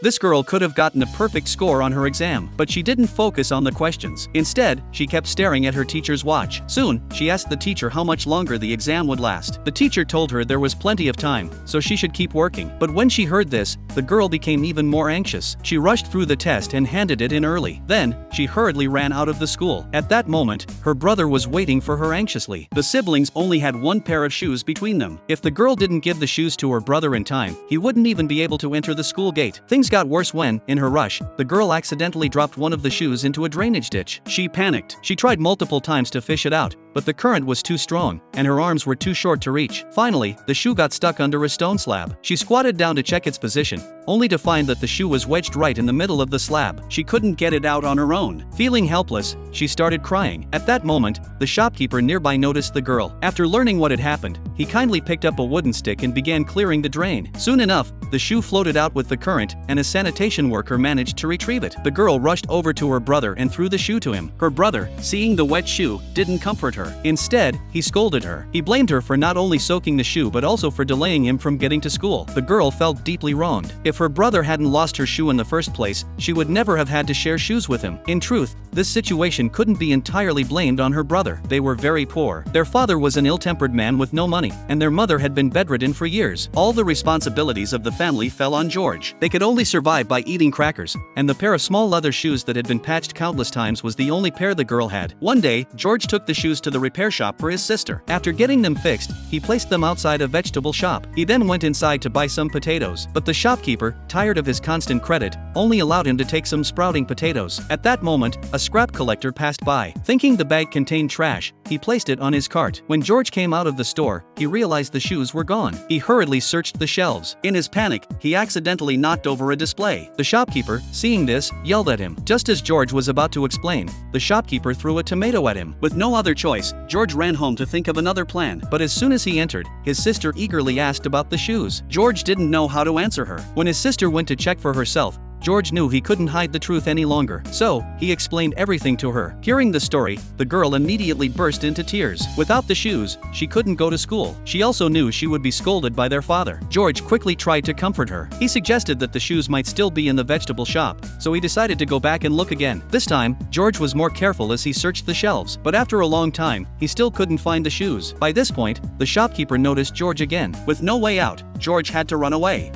This girl could have gotten a perfect score on her exam, but she didn't focus on the questions. Instead, she kept staring at her teacher's watch. Soon, she asked the teacher how much longer the exam would last. The teacher told her there was plenty of time, so she should keep working. But when she heard this, the girl became even more anxious. She rushed through the test and handed it in early. Then, she hurriedly ran out of the school. At that moment, her brother was waiting for her anxiously. The siblings only had one pair of shoes between them. If the girl didn't give the shoes to her brother in time, he wouldn't even be able to enter the school gate. Things got worse when, in her rush, the girl accidentally dropped one of the shoes into a drainage ditch. She panicked. She tried multiple times to fish it out, but the current was too strong, and her arms were too short to reach. Finally, the shoe got stuck under a stone slab. She squatted down to check its position, only to find that the shoe was wedged right in the middle of the slab. She couldn't get it out on her own. Feeling helpless, she started crying. At that moment, the shopkeeper nearby noticed the girl. After learning what had happened, he kindly picked up a wooden stick and began clearing the drain. Soon enough, the shoe floated out with the current, and a sanitation worker managed to retrieve it. The girl rushed over to her brother and threw the shoe to him. Her brother, seeing the wet shoe, didn't comfort her. Instead, he scolded her. He blamed her for not only soaking the shoe but also for delaying him from getting to school. The girl felt deeply wronged. If her brother hadn't lost her shoe in the first place, she would never have had to share shoes with him. In truth, this situation couldn't be entirely blamed on her brother. They were very poor. Their father was an ill-tempered man with no money, and their mother had been bedridden for years. All the responsibilities of the family fell on George. They could only survive by eating crackers, and the pair of small leather shoes that had been patched countless times was the only pair the girl had. One day, George took the shoes to the repair shop for his sister. After getting them fixed, he placed them outside a vegetable shop. He then went inside to buy some potatoes, but the shopkeeper, tired of his constant credit, only allowed him to take some sprouting potatoes. At that moment, a scrap collector passed by. Thinking the bag contained trash, he placed it on his cart. When George came out of the store, he realized the shoes were gone. He hurriedly searched the shelves. In his panic, he accidentally knocked over a display. The shopkeeper, seeing this, yelled at him. Just as George was about to explain, the shopkeeper threw a tomato at him. With no other choice, George ran home to think of another plan. But as soon as he entered, his sister eagerly asked about the shoes. George didn't know how to answer her. When his sister went to check for herself, George knew he couldn't hide the truth any longer, so he explained everything to her. Hearing the story, the girl immediately burst into tears. Without the shoes, she couldn't go to school. She also knew she would be scolded by their father. George quickly tried to comfort her. He suggested that the shoes might still be in the vegetable shop, so he decided to go back and look again. This time, George was more careful as he searched the shelves, but after a long time, he still couldn't find the shoes. By this point, the shopkeeper noticed George again. With no way out, George had to run away.